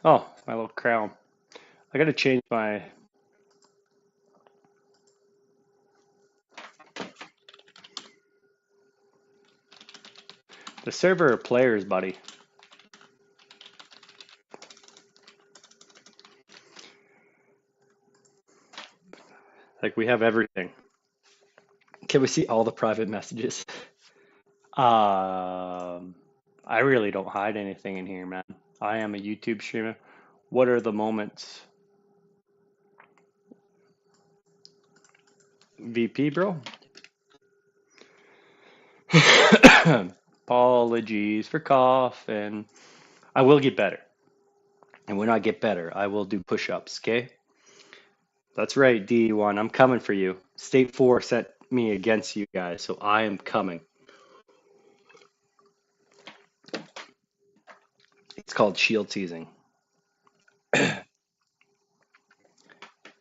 Oh, my little crown. I gotta change my. The server of players, buddy. Like we have everything. Can we see all the private messages? Um, I really don't hide anything in here, man. I am a YouTube streamer. What are the moments? VP, bro? Apologies for coughing. I will get better. And when I get better, I will do push-ups, okay? That's right, D1. I'm coming for you. State 4 sent me against you guys, so I am coming. It's called shield teasing.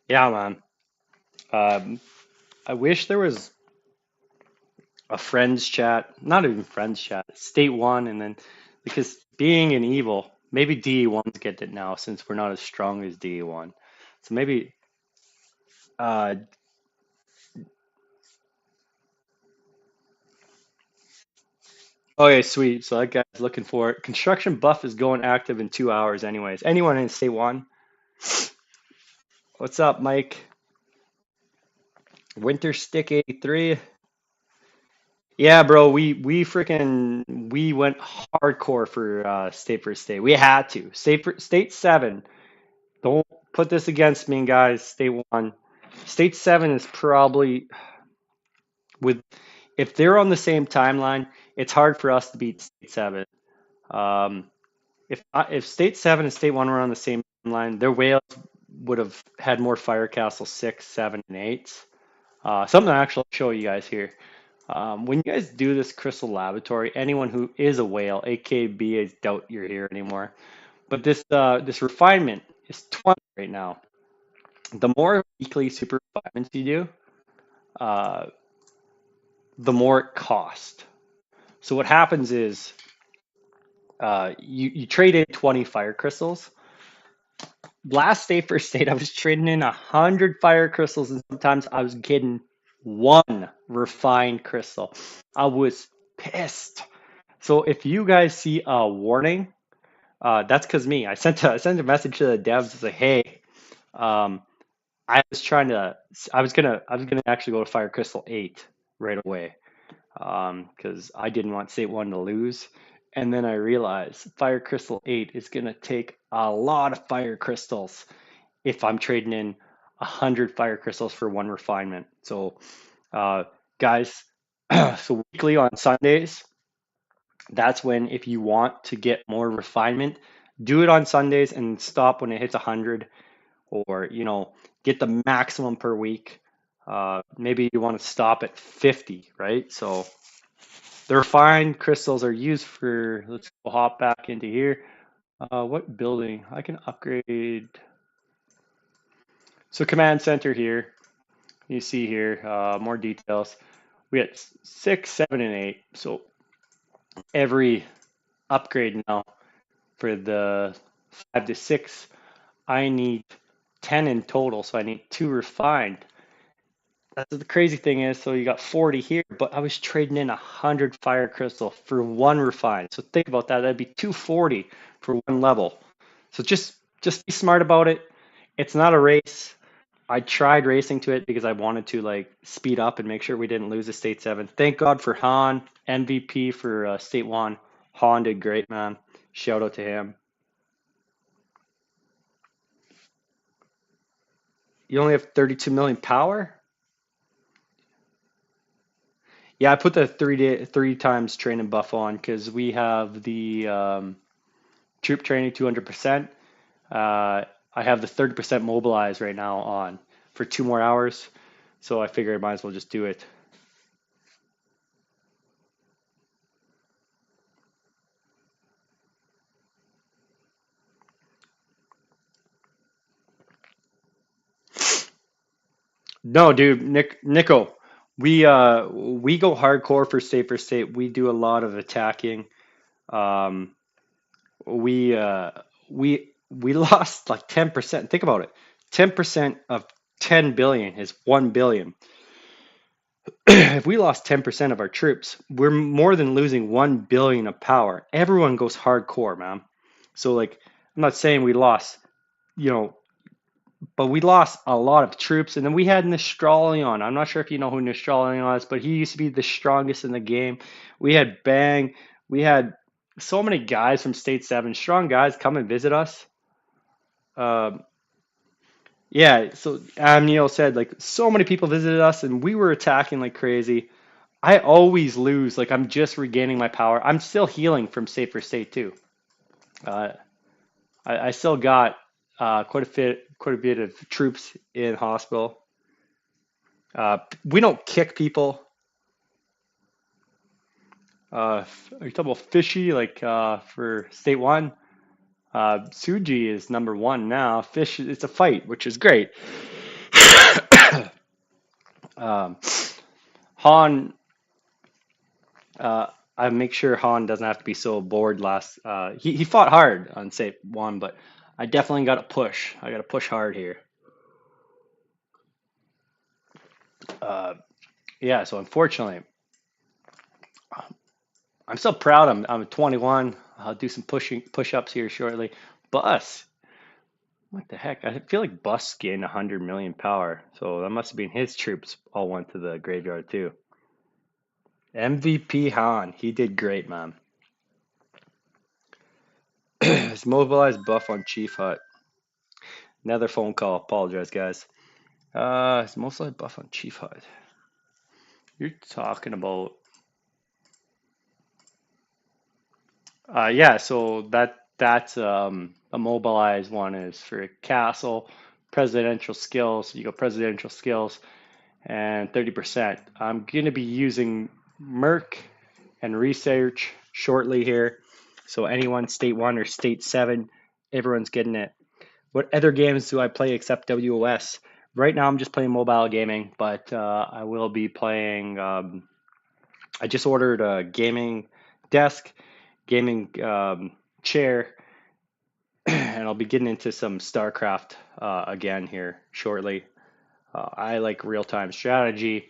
Yeah, man. Um, I wish there was a friends chat, not even friends chat, state one, and then because being an evil, maybe DE1's get it now since we're not as strong as DE1. So maybe, uh, okay, sweet. So that guy's looking for it. Construction buff is going active in 2 hours, anyways. Anyone in state one? What's up, Mike? Winter Stick 83. Yeah, bro, we freaking we went hardcore for state for state. We had to. State 7. Don't put this against me, guys. State 1. State 7 is probably with if they're on the same timeline, it's hard for us to beat State 7. Um, if State 7 and State 1 were on the same timeline, their whales would have had more Fire Castle 6, 7, and 8. Something I'll actually show you guys here. When you guys do this Crystal Laboratory, anyone who is a whale, AKB, I doubt you're here anymore. But this refinement is 20 right now. The more weekly super refinements you do, uh, the more it costs. So what happens is you trade in 20 fire crystals. Last day for state, I was trading in 100 fire crystals, and sometimes I was getting one refined crystal. I was pissed. So if you guys see a warning, that's because me. I sent a message to the devs to say, hey, um, I was gonna actually go to Fire Crystal 8 right away because I didn't want State 1 to lose. And then I realized Fire Crystal 8 is gonna take a lot of fire crystals if I'm trading in 100 fire crystals for one refinement. So uh, guys, so weekly on Sundays, that's when if you want to get more refinement, Do it on Sundays and stop when it hits 100, or get the maximum per week. Maybe you want to stop at 50, right? So the refined crystals are used for, let's go hop back into here. What building? I can upgrade. So command center here, you see here, more details. We got 6, 7, and 8. So every upgrade now for the 5 to 6, I need 10 in total. So I need 2 refined. That's the crazy thing is, so you got 40 here, but I was trading in 100 fire crystal for 1 refined. So think about that. That'd be 240 for 1 level. So just be smart about it. It's not a race. I tried racing to it because I wanted to like speed up and make sure we didn't lose a state 7. Thank God for Han, MVP for state 1. Han did great, man. Shout out to him. You only have 32 million power? Yeah, I put the 3 times training buff on because we have the troop training 200%. I have the 30% mobilize right now on for 2 more hours. So I figured I might as well just do it. No, dude, Nico, we go hardcore for state for state. We do a lot of attacking. Um, we uh we lost like 10%. Think about it. 10% of 10 billion is 1 billion. If we lost 10% of our troops, we're more than losing 1 billion of power. Everyone goes hardcore, man. So like I'm not saying we lost, you know, but we lost a lot of troops, and then we had Nestralion. I'm not sure if you know who Nestralion is, but he used to be the strongest in the game. We had Bang. We had so many guys from State 7, strong guys, come and visit us. Um, yeah, so Neil said like so many people visited us, and we were attacking like crazy. I always lose. Like I'm just regaining my power. I'm still healing from State for State too. Uh, I still got quite a bit of troops in hospital. We don't kick people. Are you talking about fishy like for state 1? Suji is number 1 now. Fish, it's a fight, which is great. Um, Han, uh, I make sure Han doesn't have to be so bored. He fought hard on state 1, but I definitely got to push. I got to push hard here. Uh, yeah, so unfortunately, I'm still proud. I'm 21. I'll do some push-ups here shortly. Bus, what the heck? I feel like Bus gained 100 million power, so that must have been his troops all went to the graveyard too. MVP Han, he did great, man. His mobilized buff on Chief Hut. Another phone call. Apologize, guys. His mobilized buff on Chief Hut. You're talking about yeah, so that's a mobilized one is for castle, presidential skills. You go presidential skills and 30%. I'm gonna be using Merc and research shortly here. So anyone state 1 or state 7, everyone's getting it. What other games do I play except WOS? Right now I'm just playing mobile gaming, but I will be playing. I just ordered a gaming desk, gaming chair, and I'll be getting into some StarCraft again here shortly. I like real-time strategy.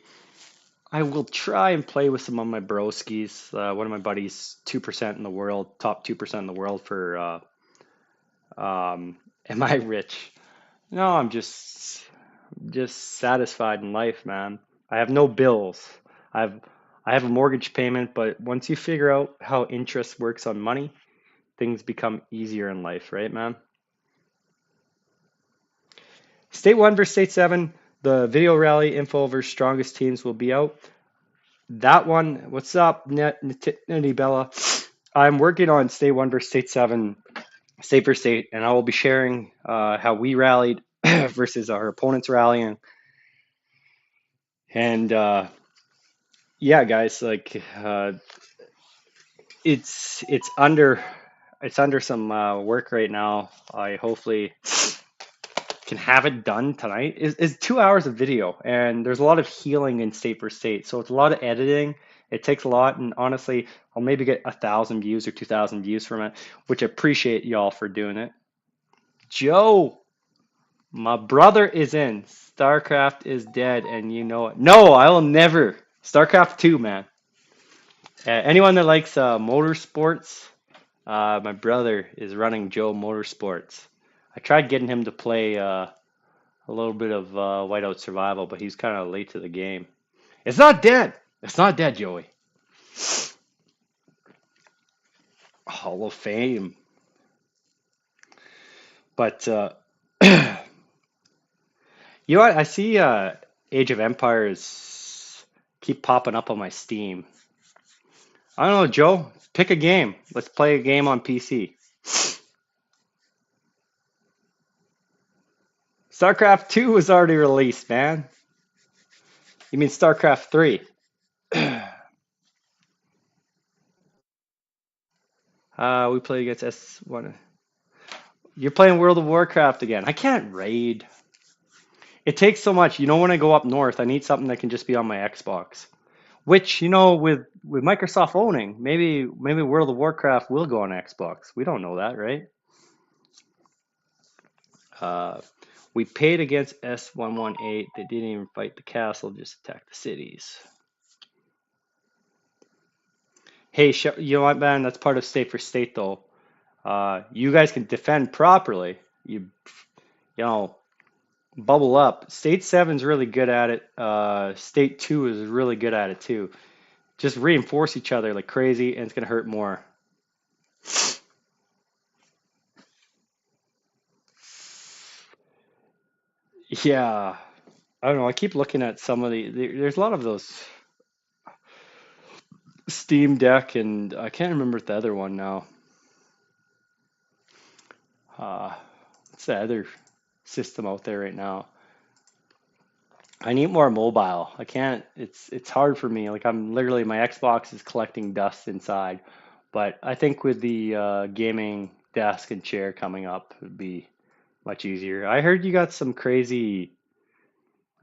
I will try and play with some of my broskies. One of my buddies, 2% in the world, top 2% in the world for am I rich? No, I'm just satisfied in life, man. I have no bills. I've I have a mortgage payment, but once you figure out how interest works on money, things become easier in life, right, man? State 1 versus State 7, the video rally info versus strongest teams will be out. That one, what's up, Nitty Bella? I'm working on State 1 versus State 7 state for state, and I will be sharing how we rallied versus our opponents rallying. And yeah, guys, like it's under some work right now. I hopefully can have it done tonight. Is 2 hours of video, and there's a lot of healing in state for state, so it's a lot of editing. It takes a lot, and honestly, I'll maybe get 1,000 views or 2,000 views from it, which I appreciate y'all for doing it. Joe, my brother is in. StarCraft is dead, and you know it. No, I will never. StarCraft 2, man. Anyone that likes motorsports, my brother is running Joe Motorsports. I tried getting him to play a little bit of Whiteout Survival, but he's kind of late to the game. It's not dead. It's not dead, Joey. Hall of Fame. But you know what? I see Age of Empires keep popping up on my Steam. I don't know, Joe. Pick a game. Let's play a game on PC. StarCraft 2 was already released, man. You mean StarCraft 3? We play against S1. You're playing World of Warcraft again. I can't raid. It takes so much. You know, when I go up north, I need something that can just be on my Xbox. Which, with Microsoft owning, maybe World of Warcraft will go on Xbox. We don't know that, right? Uh, we paid against S118. They didn't even fight the castle, just attacked the cities. Hey, you know what, man? That's part of state for state, though. You guys can defend properly. You know, bubble up. State 7's really good at it. State 2 is really good at it too. Just reinforce each other like crazy, and it's gonna hurt more. Yeah, I don't know. I keep looking at some of there's a lot of those Steam Deck, and I can't remember the other one now. Uh, what's the other system out there right now? I need more mobile. I can't. It's hard for me. Like I'm literally my Xbox is collecting dust inside. But I think with the gaming desk and chair coming up, it'd be much easier. I heard you got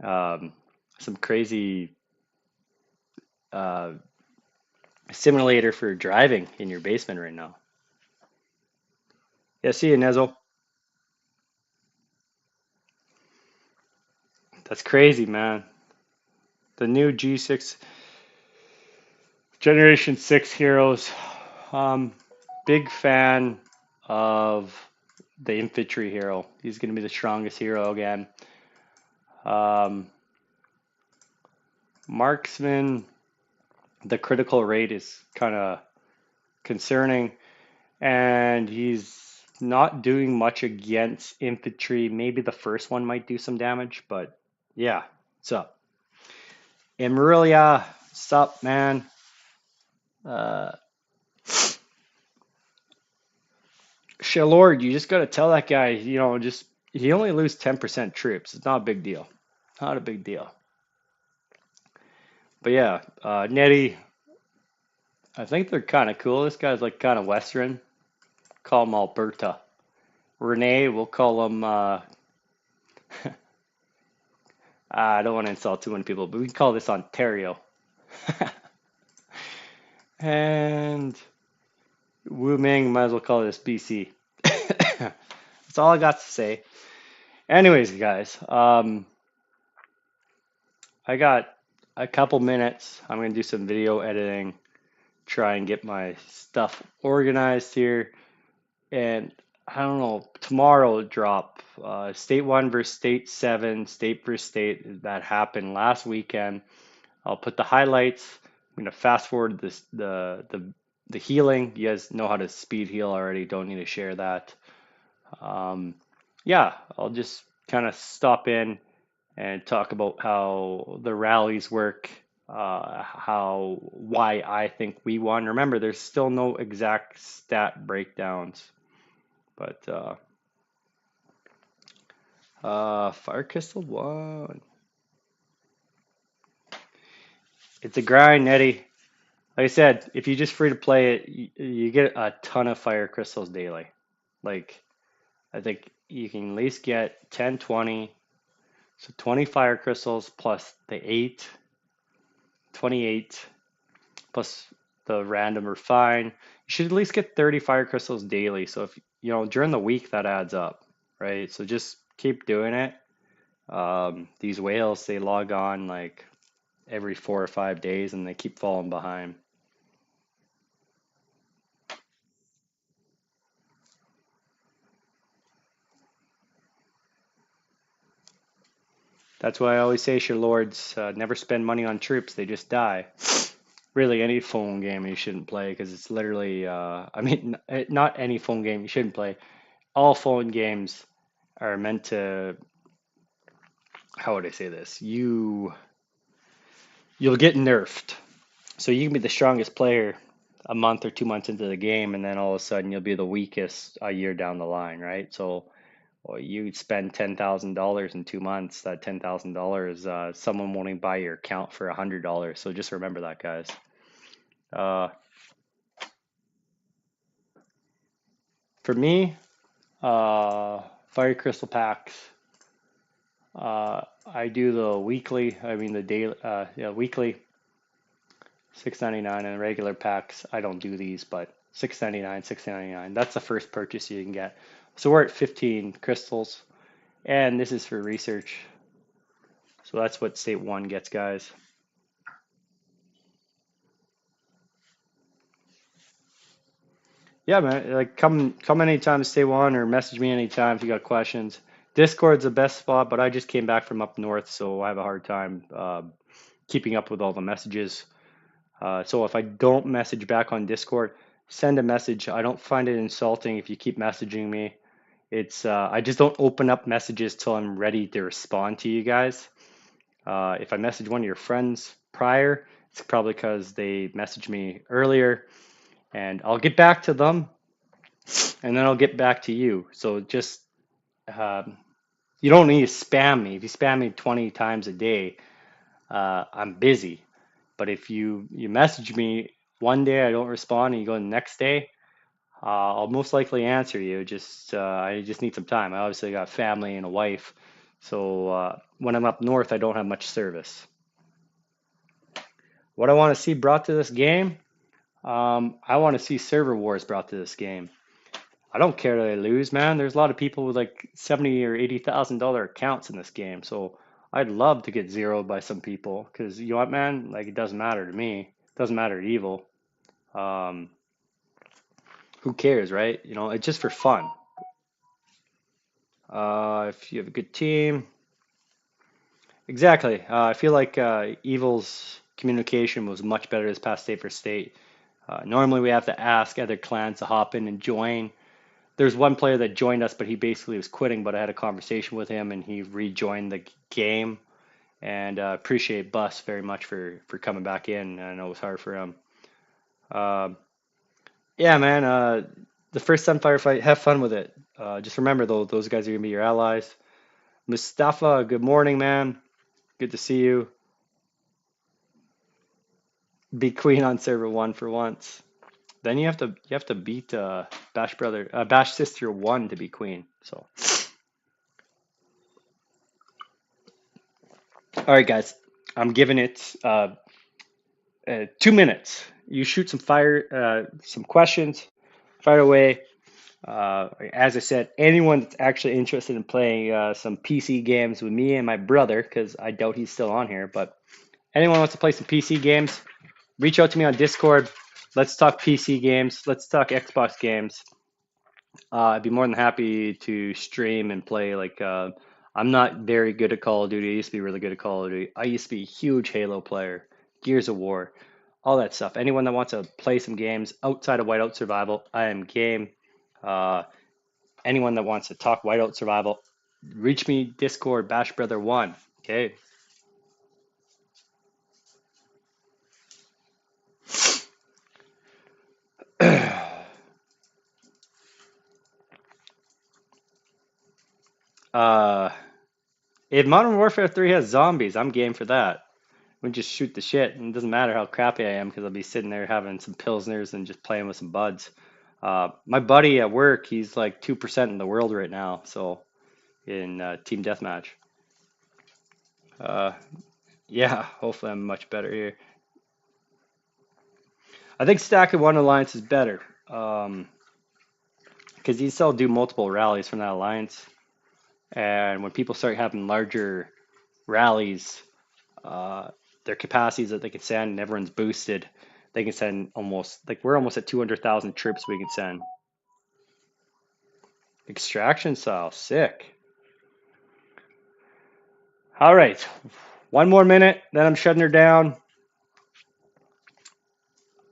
um, some crazy uh, simulator for driving in your basement right now. Yeah, see you, Nezo. That's crazy, man. The new G6 Generation 6 Heroes. Um, Big fan of the infantry hero. He's going to be the strongest hero again. Um, Marksman, the critical rate is kind of concerning, and he's not doing much against infantry. Maybe the first one might do some damage, but yeah. What's up? Imrulia, what's up, man? Uh, Shalord, you just got to tell that guy, just he only lose 10% troops. It's not a big deal. Not a big deal. But yeah, Nettie, I think they're kind of cool. This guy's like kind of Western. Call him Alberta. Renee, we'll call him, I don't want to insult too many people, but we can call this Ontario. And Wu Ming, might as well call this BC. That's all I got to say. Anyways, guys, I got a couple minutes. I'm going to do some video editing, try and get my stuff organized here. And I don't know, tomorrow drop State 1 versus State 7, State versus State. That happened last weekend. I'll put the highlights. I'm going to fast forward the healing. You guys know how to speed heal already. Don't need to share that. Um, yeah, I'll just kind of stop in and talk about how the rallies work, why I think we won. Remember, there's still no exact stat breakdowns. But Fire Crystal 1. It's a grind, Eddie. Like I said, if you just free to play it, you get a ton of Fire Crystals daily. Like, I think you can at least get 10, 20. So 20 Fire Crystals plus the 8, 28, plus the random or fine. You should at least get 30 Fire Crystals daily. So if, during the week that adds up, right? So just keep doing it. These whales, they log on like every 4 or 5 days and they keep falling behind. That's why I always say, your lords, never spend money on troops, they just die. Really, any phone game you shouldn't play because it's literally, I mean, not any phone game you shouldn't play. All phone games are meant to, how would I say this? You'll get nerfed. So you can be the strongest player a month or 2 months into the game, and then all of a sudden you'll be the weakest a year down the line, right? So well, you spend $10,000 in 2 months. That $10,000, someone won't even buy your account for $100. So just remember that, guys. Uh, for me, Fire Crystal packs. I do the weekly. I mean the daily. Yeah, weekly. 6.99 and regular packs. I don't do these, but 6.99, 6.99. That's the first purchase you can get. So we're at 15 crystals, and this is for research. So that's what State 1 gets, guys. Yeah, man. Like come anytime to State 1 or message me anytime if you got questions. Discord's the best spot, but I just came back from up north, so I have a hard time keeping up with all the messages. So if I don't message back on Discord, send a message. I don't find it insulting if you keep messaging me. It's I just don't open up messages till I'm ready to respond to you guys. If I message one of your friends prior, it's probably because they messaged me earlier, and I'll get back to them, and then I'll get back to you. So just um, you don't need to spam me. If you spam me 20 times a day, I'm busy. But if you message me one day, I don't respond, and you go the next day, I'll most likely answer you. Just I just need some time. I obviously got family and a wife, so when I'm up north, I don't have much service. What I want to see brought to this game, I want to see server wars brought to this game. I don't care that I lose, man. There's a lot of people with like 70 or $80,000 accounts in this game, so I'd love to get zeroed by some people because you know what, man? Like it doesn't matter to me. It doesn't matter to evil. Um, who cares, right? It's just for fun. If you have a good team, exactly. I feel like evil's communication was much better this past state for state. Normally, we have to ask other clans to hop in and join. There's one player that joined us, but he basically was quitting. But I had a conversation with him, and he rejoined the game. And appreciate Bus very much for coming back in. I know it was hard for him. Uh, yeah, man. The first Sunfire fight, have fun with it. Just remember, though, those guys are gonna be your allies. Mustafa, good morning, man. Good to see you. Be queen on server 1 for once. Then you have to beat Bash Sister 1 to be queen. So, all right, guys, I'm giving it 2 minutes. You shoot some questions, fire away. As I said, anyone that's actually interested in playing some PC games with me and my brother, because I doubt he's still on here, but anyone wants to play some PC games, reach out to me on Discord. Let's talk PC games. Let's talk Xbox games. I'd be more than happy to stream and play. Like, I'm not very good at Call of Duty. I used to be really good at Call of Duty. I used to be a huge Halo player, Gears of War, all that stuff. Anyone that wants to play some games outside of Whiteout Survival, I am game. Uh, anyone that wants to talk Whiteout Survival, reach me Discord, Bashbrother1. Okay. Uh, if Modern Warfare 3 has zombies, I'm game for that. We just shoot the shit, and it doesn't matter how crappy I am because I'll be sitting there having some pilsners and just playing with some buds. My buddy at work, he's like 2% in the world right now, so in team deathmatch. Uh, yeah, hopefully I'm much better here. I think Stack of One Alliance is better because you still do multiple rallies from that alliance, and when people start having larger rallies, uh, their capacities that they can send, and everyone's boosted. They can send almost like we're almost at 200,000 troops we can send. Extraction style, sick. All right, one more minute, then I'm shutting her down.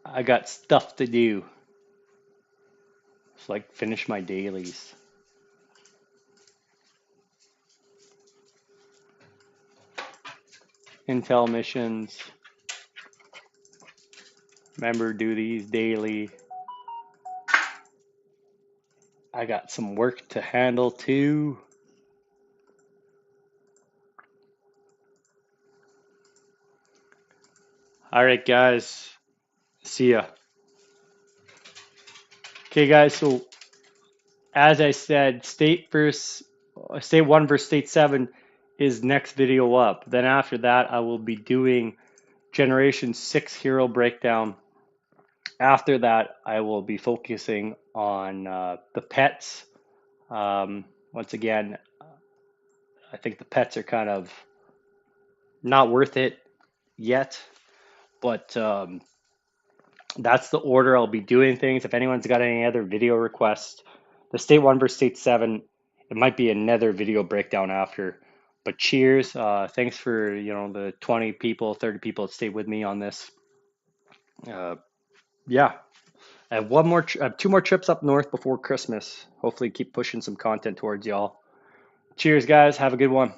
I got stuff to do. It's like finish my dailies. Intel missions. Member duties daily. I got some work to handle too. All right, guys. See ya. Okay, guys. So as I said, State 1 versus State 7 is next video up. Then after that, I will be doing Generation 6 hero breakdown. After that, I will be focusing on the pets. Once again, I think the pets are kind of not worth it yet, but that's the order I'll be doing things. If anyone's got any other video requests, the State 1 versus State 7, it might be another video breakdown after. But cheers. Thanks for, the 20 people, 30 people that stayed with me on this. Yeah. I have I have two more trips up north before Christmas. Hopefully keep pushing some content towards y'all. Cheers, guys. Have a good one.